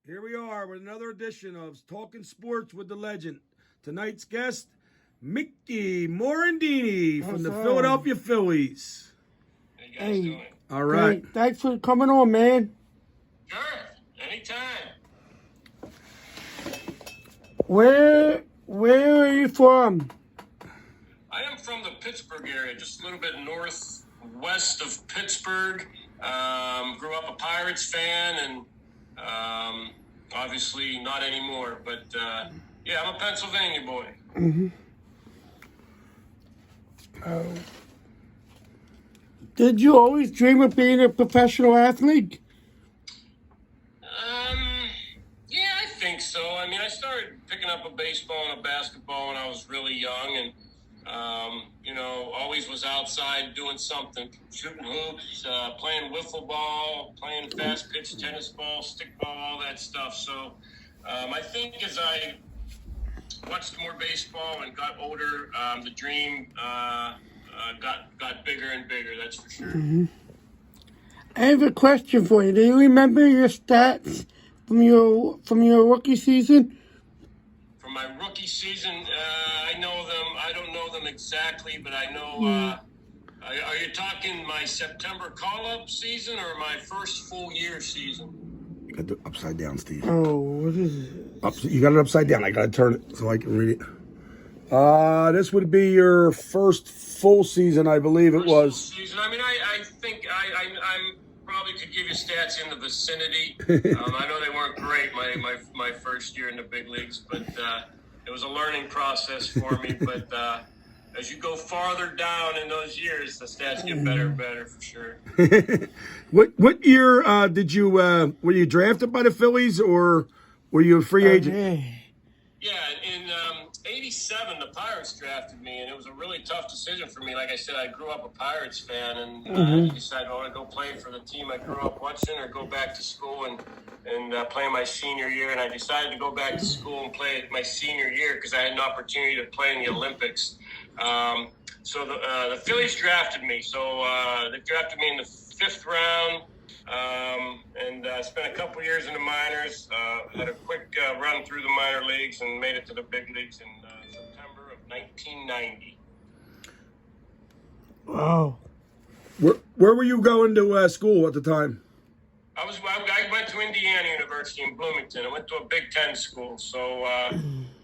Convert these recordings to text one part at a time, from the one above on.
Here we are with another edition of Talking Sports with the Legend. Tonight's guest, Mickey Morandini from the Philadelphia Phillies. How you guys doing? All right. Hey, thanks for coming on, man. Sure, anytime. Where are you from? I am from the Pittsburgh area, just a little bit northwest of Pittsburgh. Grew up a Pirates fan, and obviously not anymore. But yeah, I'm a Pennsylvania boy. Mm-hmm. Did you always dream of being a professional athlete? Yeah, I think so. I mean, I started picking up a baseball and a basketball when I was really young, and always was outside doing something, shooting hoops, playing wiffle ball, playing fast pitch tennis ball, stick ball, all that stuff. So I think as I watched more baseball and got older, the dream got bigger and bigger, that's for sure. Mm-hmm. I have a question for you. Do you remember your stats from your rookie season? From my rookie season, I know them. I don't know them exactly, but I know. Are you talking my September call-up season or my first full year season? You got it upside down, Steve. Oh, what is it? You got it upside down. I got to turn it so I can read it. This would be your first full season, I believe it was. Full season. I mean, I think I'm probably could give you stats in the vicinity. I know they weren't great my first year in the big leagues, but it was a learning process for me. But as you go farther down in those years, the stats get better and better for sure. What year did you were you drafted by the Phillies or were you a free agent? Yeah, in '87, the Pirates drafted me, and it was a really tough decision for me. Like I said, I grew up a Pirates fan, and I decided I want to go play for the team I grew up watching or go back to school and play my senior year. And I decided to go back to school and play my senior year because I had an opportunity to play in the Olympics. So the Phillies drafted me. So they drafted me in the 5th round. And spent a couple years in the minors, had a quick run through the minor leagues and made it to the big leagues in September of 1990. Wow. Where were you going to school at the time? I went to Indiana University in Bloomington. I went to a Big Ten school, so I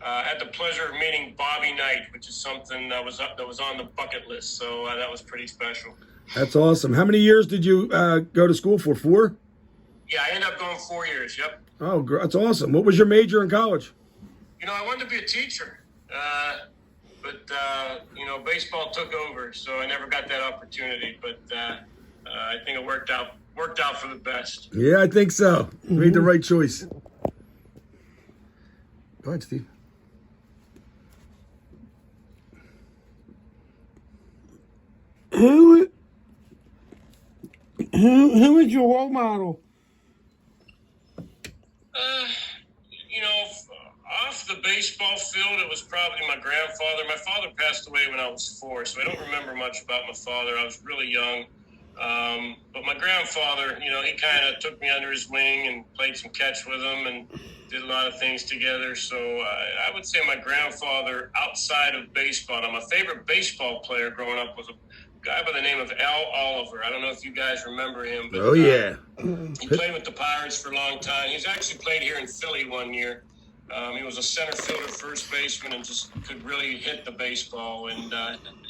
had the pleasure of meeting Bobby Knight, which is something that was on the bucket list. So that was pretty special. That's awesome. How many years did you go to school for? 4? Yeah, I ended up going 4 years. Yep. Oh, that's awesome. What was your major in college? I wanted to be a teacher, but baseball took over, so I never got that opportunity. But I think it worked out for the best. Yeah, I think so. Made the right choice. Go ahead, Steve. Who is your role model? Off the baseball field, it was probably my grandfather. My father passed away when I was 4, so I don't remember much about my father. I was really young. But my grandfather, he kind of took me under his wing and played some catch with him and did a lot of things together. So I would say my grandfather outside of baseball. Now, my favorite baseball player growing up was a guy by the name of Al Oliver. I don't know if you guys remember him. But, yeah. He played with the Pirates for a long time. He's actually played here in Philly one year. He was a center fielder, first baseman, and just could really hit the baseball. And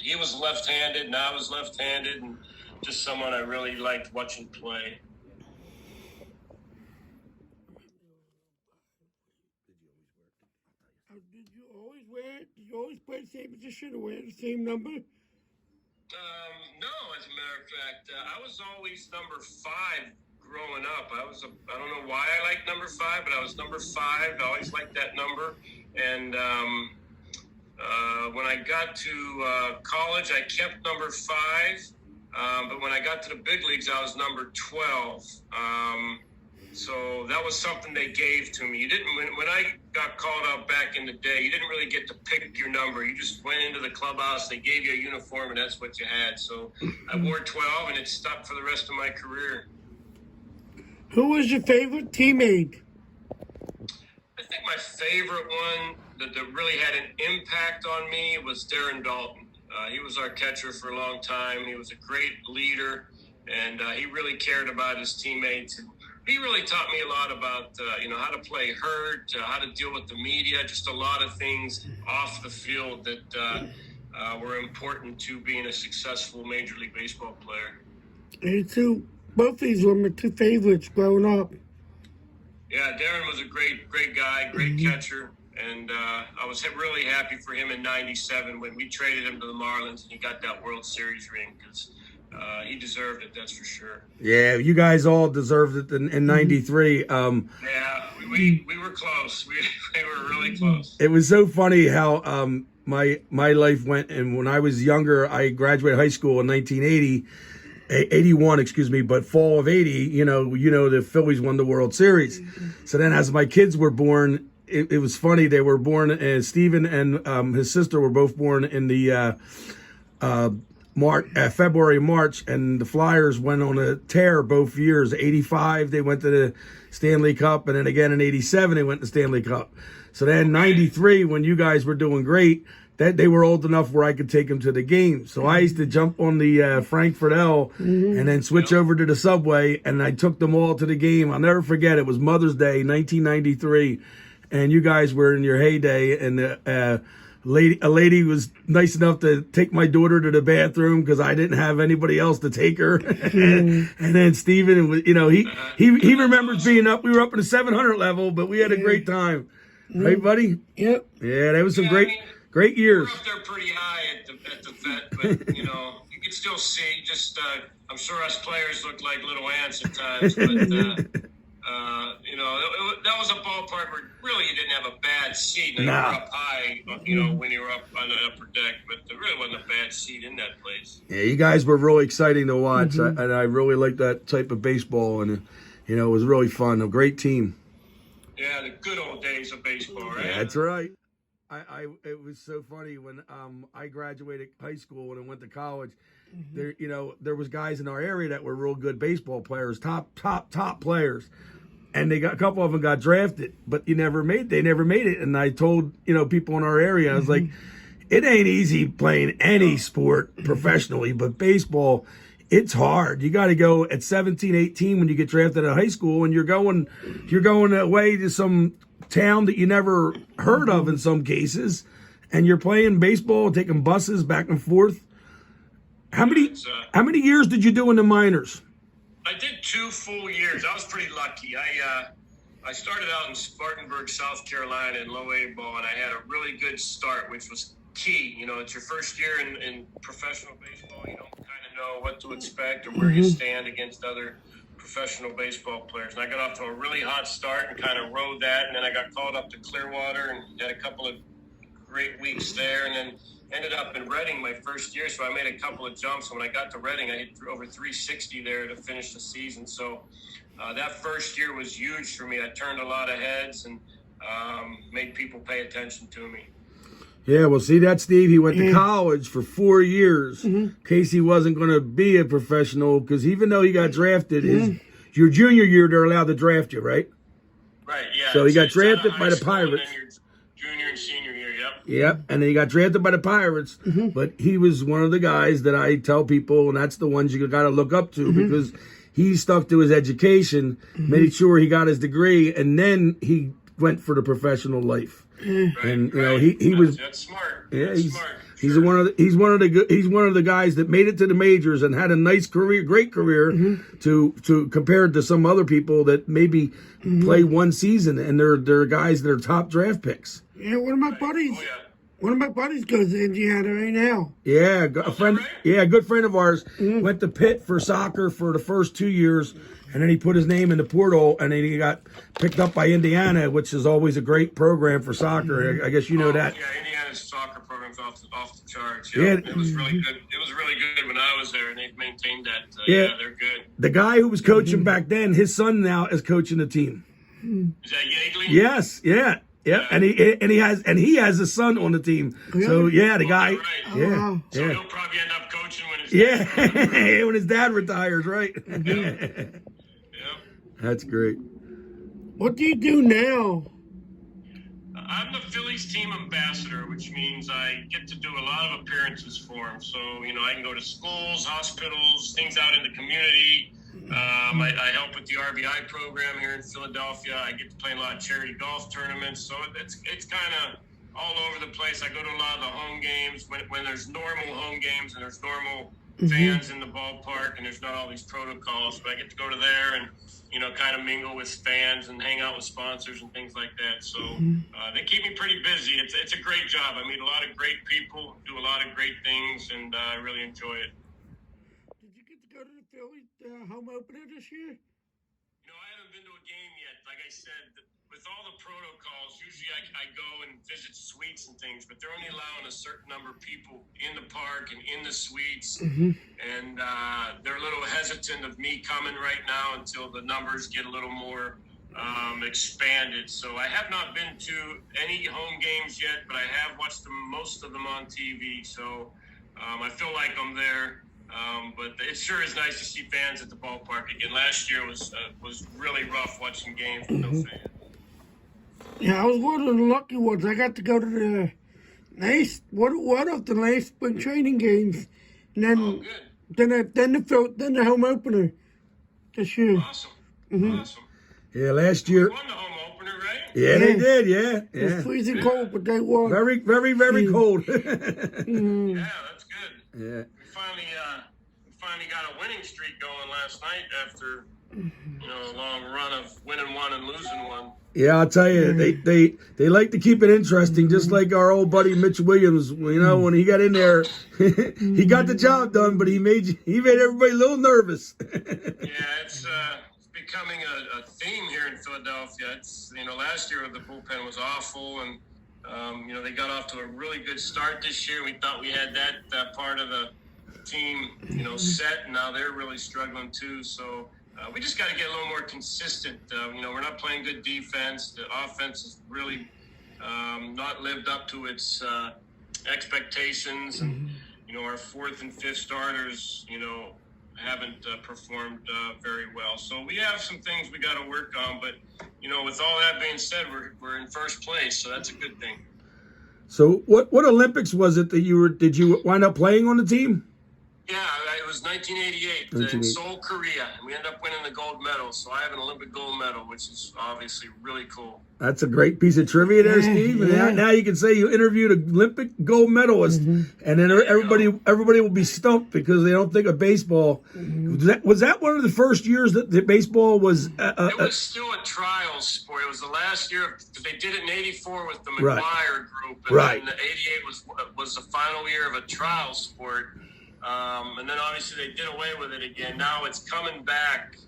he was left-handed, and I was left-handed, and just someone I really liked watching play. Did you always play the same position or wear the same number? No, as a matter of fact, I was always number 5 growing up. I don't know why I liked number 5, but I was number 5. I always liked that number. And when I got to college, I kept number 5. But when I got to the big leagues, I was number 12. So that was something they gave to me. You didn't when I got called up back in the day, you didn't really get to pick your number. You just went into the clubhouse, they gave you a uniform, and that's what you had. So I wore 12, and it stuck for the rest of my career. Who was your favorite teammate? think my favorite one that really had an impact on me was Darren Dalton. He was our catcher for a long time. He was a great leader, and he really cared about his teammates. And he really taught me a lot about, how to play hurt, how to deal with the media, just a lot of things off the field that were important to being a successful Major League Baseball player. Me too. Both these were my two favorites growing up. Yeah, Darren was a great guy, great catcher. And I was really happy for him in '97 when we traded him to the Marlins and he got that World Series ring because he deserved it, that's for sure. Yeah, you guys all deserved it in '93. Yeah, we were close. We were really close. It was so funny how my life went, and when I was younger, I graduated high school in 81, excuse me, but fall of 80, the Phillies won the World Series. So then as my kids were born, it was funny. They were born, Stephen and his sister were both born in the February, March, and the Flyers went on a tear both years. 85, they went to the Stanley Cup, and then again in 87, they went to the Stanley Cup. So then 93, when you guys were doing great, that they were old enough where I could take them to the game. So I used to jump on the Frankfurt L and then switch over to the subway, and I took them all to the game. I'll never forget. It was Mother's Day, 1993. And you guys were in your heyday, and a lady was nice enough to take my daughter to the bathroom because I didn't have anybody else to take her. And then Steven, he remembers being up. We were up in the 700 level, but we had a great time, right, buddy? Yep. Yeah, that was some great years. We were up there pretty high at the vet, but you could still see. Just I'm sure us players looked like little ants at times, but. That was a ballpark where really you didn't have a bad seat. You were up high, when you were up on the upper deck, but there really wasn't a bad seat in that place. Yeah, you guys were really exciting to watch, and I really liked that type of baseball, and it was really fun. A great team. Yeah, the good old days of baseball, right? Yeah, that's right. It was so funny when I graduated high school and I went to college. There was guys in our area that were real good baseball players, top players, and a couple of them got drafted, but they never made it. And I told people in our area, I was like, it ain't easy playing any sport professionally, but baseball, it's hard. You got to go at 17, 18 when you get drafted out of high school, and you're going away to some town that you never heard of in some cases, and you're playing baseball, taking buses back and forth. How many years did you do in the minors? I did 2 full years. I was pretty lucky. I started out in Spartanburg, South Carolina in low A ball, and I had a really good start, which was key. It's your first year in professional baseball. You don't kind of know what to expect or where you stand against other professional baseball players. And I got off to a really hot start and kind of rode that, and then I got called up to Clearwater and had a couple of great weeks there, and then ended up in Reading my first year, so I made a couple of jumps. When I got to Reading, I hit over 360 there to finish the season. So that first year was huge for me. I turned a lot of heads and made people pay attention to me. Yeah, well, see that, Steve? He went to college for 4 years in case he wasn't going to be a professional, because even though he got drafted, your junior year, they're allowed to draft you, right? Right, yeah. So he got drafted by the Pirates. Junior and senior year, yep. Yep, and then he got drafted by the Pirates, but he was one of the guys that I tell people, and that's the ones you got to look up to, because he stuck to his education, made sure he got his degree, and then he went for the professional life. Right, and he was that's smart. Yeah, that's he's smart. he's Sure. one of the guys that made it to the majors and had a nice career, great career, to compared to some other people that maybe play one season, and they're guys that are top draft picks. Yeah, one of my buddies. Oh, yeah. One of my buddies goes to Indiana right now. Yeah, a friend. right? Yeah, a good friend of ours went to Pitt for soccer for the first 2 years, and then he put his name in the portal, and then he got picked up by Indiana, which is always a great program for soccer. I guess you know that. Yeah, Indiana's soccer program's off the charts. Yeah. It was really good. It was really good when I was there, and they've maintained that. Yeah. They're good. The guy who was coaching back then, his son now is coaching the team. Is that Yeagley? Yes, yeah. Yeah, and he has a son on the team. So yeah, the guy. Right. Yeah, wow. So yeah, he'll probably end up coaching when his yeah. When his dad retires, right? Yep. That's great. What do you do now? I'm the Phillies team ambassador, which means I get to do a lot of appearances for them. So, I can go to schools, hospitals, things out in the community. I help with the RBI program here in Philadelphia. I get to play in a lot of charity golf tournaments. So it's kind of all over the place. I go to a lot of the home games when there's normal home games and there's normal fans in the ballpark and there's not all these protocols. But I get to go to there and, kind of mingle with fans and hang out with sponsors and things like that. So they keep me pretty busy. It's a great job. I meet a lot of great people, do a lot of great things, and I really enjoy it. Did you get to go to the Phillies home opener this year? I haven't been to a game yet. Like I said, with all the protocols, usually I go and visit suites and things, but they're only allowing a certain number of people in the park and in the suites. And they're a little hesitant of me coming right now until the numbers get a little more expanded. So I have not been to any home games yet, but I have watched most of them on TV. So I feel like I'm there. But it sure is nice to see fans at the ballpark again. Last year was really rough watching games with no fans. Yeah, I was one of the lucky ones. I got to go to the one of the last spring training games, and then the home opener this year. Awesome. Awesome. Yeah, last year. They won the home opener, right? Yeah, they did. Yeah, It was freezing cold, but they won. Very, very, very cold. Yeah, that's good. Yeah. We finally got a winning streak going last night after a long run of winning one and losing one. Yeah, I'll tell you, they like to keep it interesting, just like our old buddy Mitch Williams. When he got in there, he got the job done, but he made everybody a little nervous. Yeah, it's becoming a theme here in Philadelphia. It's last year the bullpen was awful, and they got off to a really good start this year. We thought we had that part of the team set, and now they're really struggling too. So. We just got to get a little more consistent. We're not playing good defense. The offense has really not lived up to its expectations. And, our fourth and fifth starters, haven't performed very well. So we have some things we got to work on. But, with all that being said, we're in first place. So that's a good thing. So what Olympics was it that did you wind up playing on the team? Yeah, it was 1988 in Seoul, Korea, and we ended up winning the gold medal. So I have an Olympic gold medal, which is obviously really cool. That's a great piece of trivia there, Steve. Yeah. And now you can say you interviewed an Olympic gold medalist, and then everybody will be stumped because they don't think of baseball. Was that one of the first years that the baseball was? It was still a trial sport. It was the last year. They did it in '84 with the McGuire group, and then '88 was the final year of a trial sport. And then obviously they did away with it again. Now it's coming back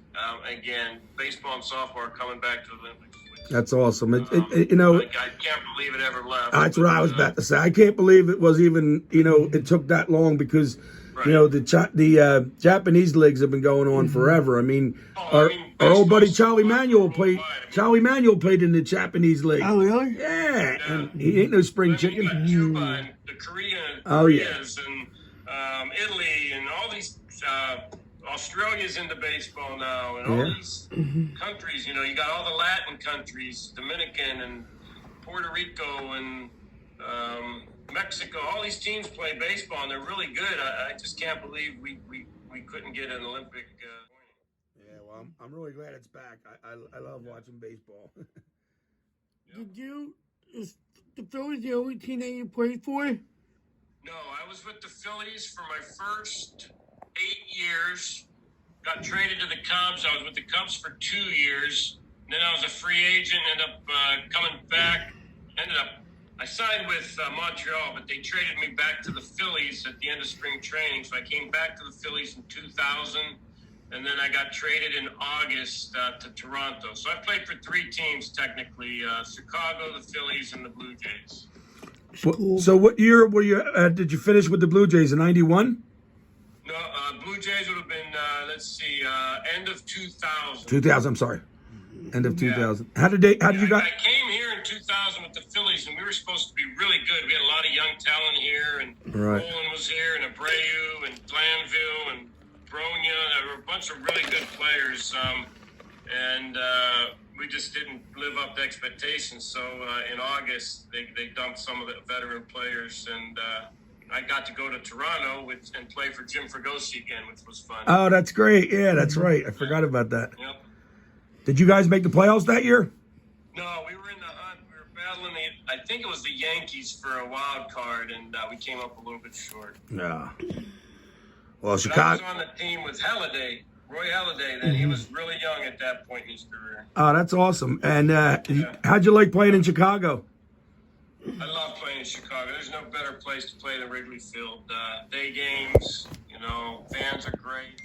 again. Baseball and softball are coming back to the Olympics. That's awesome. I can't believe it ever left. That's what I was about to say. I can't believe it was even, it took that long because, the Japanese leagues have been going on forever. I mean, our old buddy Charlie Manuel played in the Japanese league. Oh, really? Yeah. And he ain't no spring chicken. You got Cuba and the Koreas and Italy and all these Australia's into baseball now, and all these countries. You got all the Latin countries, Dominican and Puerto Rico and Mexico. All these teams play baseball, and they're really good. I just can't believe we couldn't get an Olympic. Yeah, well, I'm really glad it's back. I love watching baseball. Is the Phillies the only team that you played for? No, I was with the Phillies for my first 8 years. Got traded to the Cubs. I was with the Cubs for 2 years. Then I was a free agent. Ended up coming back. I signed with Montreal, but they traded me back to the Phillies at the end of spring training. So I came back to the Phillies in 2000, and then I got traded in August to Toronto. So I played for 3 teams technically: Chicago, the Phillies, and the Blue Jays. Cool. So what year were you? Did you finish with the Blue Jays in '91? No, Blue Jays would have been end of 2000. 2000. I'm sorry, end of 2000. Yeah. How did you got? I came here in 2000 with the Phillies, and we were supposed to be really good. We had a lot of young talent here, and Nolan was here, and Abreu, and Glanville, and Bronya. There were a bunch of really good players. we just didn't live up to expectations. So in August, they dumped some of the veteran players, and I got to go to Toronto and play for Jim Fregosi again, which was fun. Oh, that's great. Yeah, that's right. I forgot about that. Yep. Did you guys make the playoffs that year? No, we were in the hunt. We were battling I think it was the Yankees for a wild card, and we came up a little bit short. No. Well, But Chicago. I was on the team with Halliday, Roy Halladay. Then he was really young at that point in his career. Oh, that's awesome. And how'd you like playing in Chicago? I love playing in Chicago. There's no better place to play than Wrigley Field. Day games, fans are great.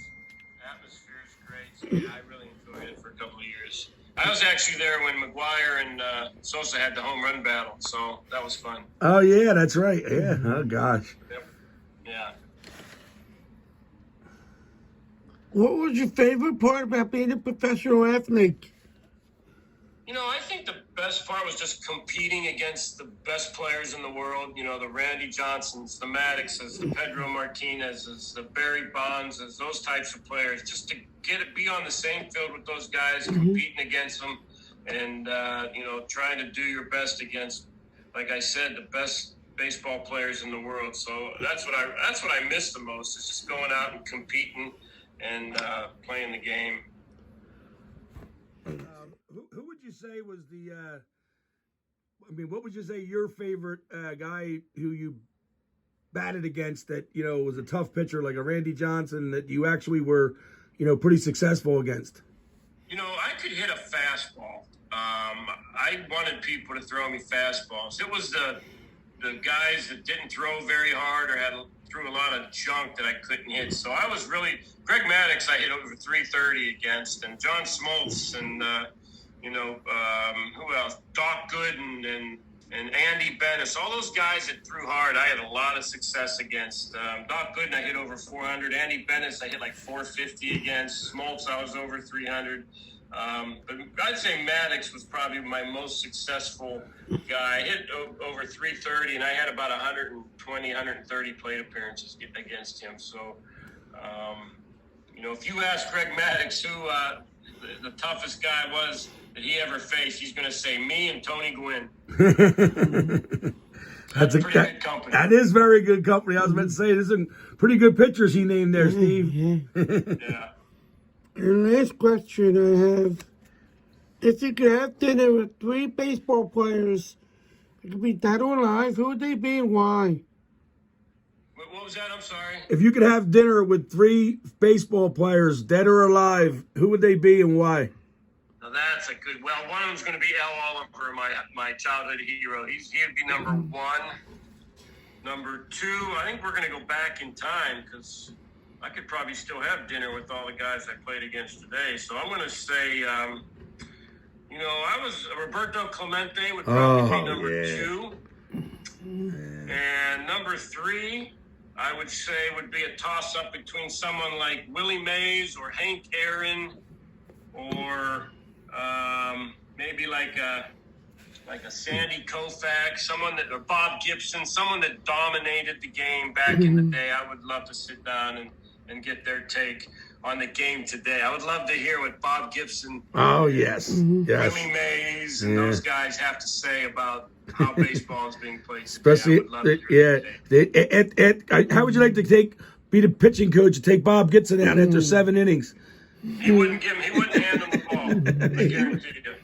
Atmosphere is great. So, yeah, I really enjoyed it for a couple of years. I was actually there when McGuire and Sosa had the home run battle, so that was fun. Oh, yeah, that's right. Yeah. Oh, gosh. Yep. Yeah. What was your favorite part about being a professional athlete? I think the best part was just competing against the best players in the world. The Randy Johnsons, the Maddoxes, the Pedro Martinezes, the Barry Bonds, those types of players. Just to be on the same field with those guys, competing against them, and trying to do your best against, like I said, the best baseball players in the world. So that's what I miss the most, is just going out and competing and playing the game. Who would you say was what would you say your favorite guy who you batted against that, was a tough pitcher, like a Randy Johnson, that you actually were, pretty successful against? I could hit a fastball. I wanted people to throw me fastballs. It was the guys that didn't throw very hard or threw a lot of junk that I couldn't hit. So I was really Greg Maddux. I hit over 330 against, and John Smoltz, and who else? Doc Gooden and Andy Bennis. All those guys that threw hard, I had a lot of success against. Doc Gooden, I hit over 400. Andy Bennis, I hit like 450 against. Smoltz, I was over 300. But I'd say Maddox was probably my most successful guy. I hit over 330, and I had about 120, 130 plate appearances against him. So, if you ask Greg Maddux who the toughest guy was that he ever faced, he's going to say me and Tony Gwynn. That's pretty good company. That is very good company. I was about to say, there's some pretty good pitchers he named there, Steve. Yeah. And last question I have: if you could have dinner with 3 baseball players, it could be dead or alive, who would they be and why? What was that? I'm sorry. If you could have dinner with 3 baseball players, dead or alive, who would they be and why? Now that's a good. Well, one of them's going to be Al Oliver, my childhood hero. He'd be number 1. Number 2, I think we're going to go back in time, because I could probably still have dinner with all the guys I played against today. So I'm going to say, I was Roberto Clemente would probably be number 2. And number 3, I would say would be a toss-up between someone like Willie Mays or Hank Aaron, or maybe like a Sandy Koufax, or Bob Gibson, someone that dominated the game back in the day. I would love to sit down and get their take on the game today. I would love to hear what Bob Gibson, yes, Willie Mays, and those guys have to say about how baseball is being played today. Especially, how would you like to be the pitching coach and take Bob Gibson out after 7 innings? He wouldn't hand him the ball. I guarantee you.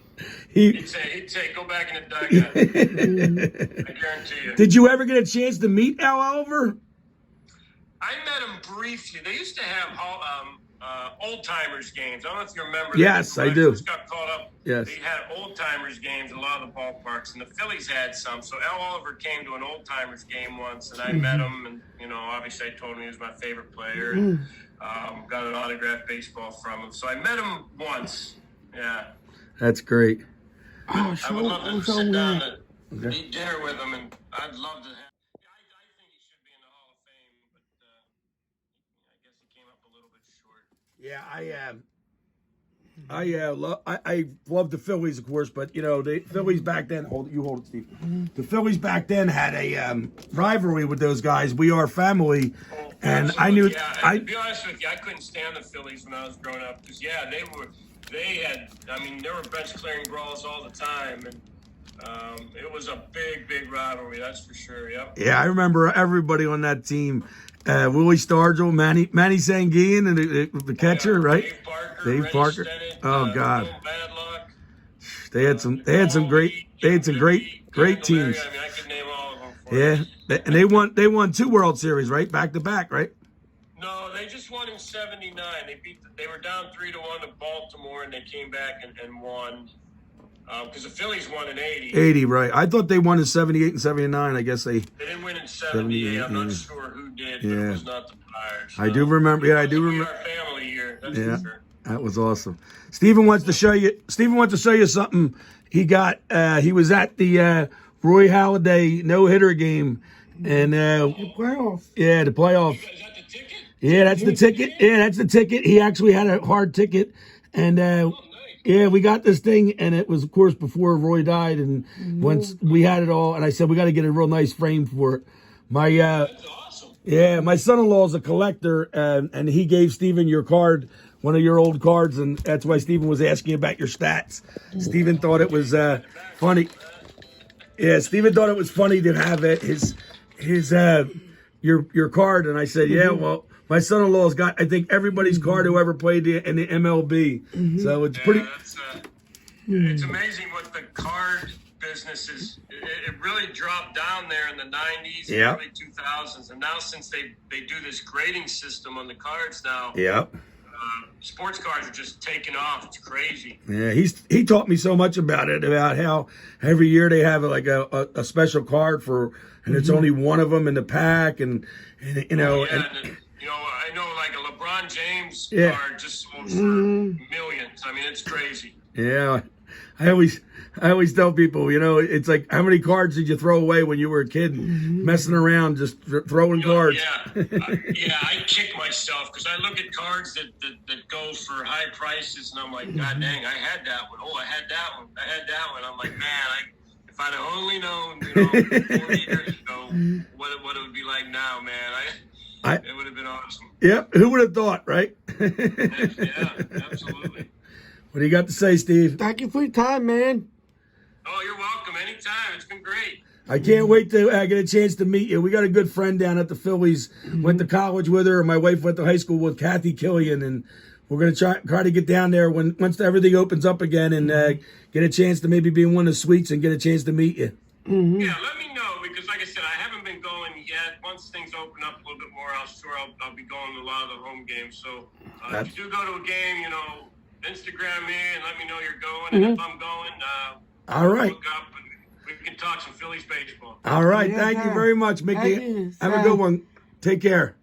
He'd say, go back in the dugout. I guarantee you. Did you ever get a chance to meet Al Oliver? I met him briefly. They used to have old-timers games. I don't know if you remember. Yes, I do. I just got caught up. Yes. They had old-timers games in a lot of the ballparks, and the Phillies had some. So Al Oliver came to an old-timers game once, and I met him, and, obviously I told him he was my favorite player, and got an autographed baseball from him. So I met him once. Yeah. That's great. I would love to sit down and eat dinner with him, and I'd love to have. I think he should be in the Hall of Fame, but I guess he came up a little bit short. Yeah, I love the Phillies, of course, but the Phillies back then. Hold it, Steve. The Phillies back then had a rivalry with those guys. We are family, and absolutely. I knew. To be honest with you, I couldn't stand the Phillies when I was growing up because they they had, I mean, there were bench clearing brawls all the time, and it was a big rivalry, that's for sure. Yep. Yeah, I remember everybody on that team. Willie Stargell, Manny Sanguine, and the catcher, right? Dave Parker. Dave Reggie Parker. Stennett, Oh God, Bill Badlock, they had some great teams. I mean, I could name all of them for you. Yeah, and they won 2 World Series, right, back to back, right? No, they just won in '79. They were down 3-1 to Baltimore, and they came back and won. Because the Phillies won in '80. 80, right? I thought they won in 78 and 79. I guess they. They didn't win in '78. I'm not sure who did, but it was not the Pirates. I do remember. Yeah, I do remember. Our family here. That's Yeah, for sure. that was awesome. Steven wants to show you something. He got. He was at the Roy Halladay no-hitter game, and The playoffs. yeah, the playoff. Is that the ticket? Yeah, that's the ticket. Yeah, that's the ticket. He actually had a hard ticket, and Nice. yeah, we got this thing, and it was, of course, before Roy died, and once we had it all, and I said we got to get a real nice frame for it. My That's awesome. yeah, my son-in-law is a collector, and he gave Steven your card, one of your old cards, and that's why Steven was asking about your stats. Steven thought it was funny. Yeah, Steven thought it was funny to have his your card, and I said, yeah, well, my son-in-law's got, I think, everybody's card who ever played in the MLB. So it's pretty. It's amazing what the card business is. It really dropped down there in the '90s, Yeah. early 2000s, and now since they do this grading system on the cards now, Yeah. sports cards are just taking off. It's crazy. Yeah, he taught me so much about it, about how every year they have like a special card for, and it's only one of them in the pack, and you know, Yeah, and, I know like a LeBron James Yeah. card just sold for millions. I mean, it's crazy. yeah, I always tell people, it's like, how many cards did you throw away when you were a kid, messing around, just throwing cards? I kick myself because I look at cards that go for high prices, and I'm like, God dang, I had that one. Oh, I had that one. I had that one. I'm like, man, if I'd have only known, 40 years ago, what it would be like now, man. It would have been awesome. Yep, who would have thought, right? Yeah, absolutely. What do you got to say, Steve? Thank you for your time, man. Oh, you're welcome. Anytime. It's been great. I can't wait to get a chance to meet you. We got a good friend down at the Phillies. Went to college with her. My wife went to high school with Kathy Killian, and we're gonna try to get down there once everything opens up again, and get a chance to maybe be in one of the suites and get a chance to meet you. Yeah, let me know because, like I said, I haven't been going yet. Once things open up a little bit more, I'll be going to a lot of the home games. So if you do go to a game, Instagram me and let me know you're going. And if I'm going, All right. look up and we can talk some Phillies baseball. All right. Yes, Thank you sir. very much, Mickey. Thank you, Have a sir. good one. Take care.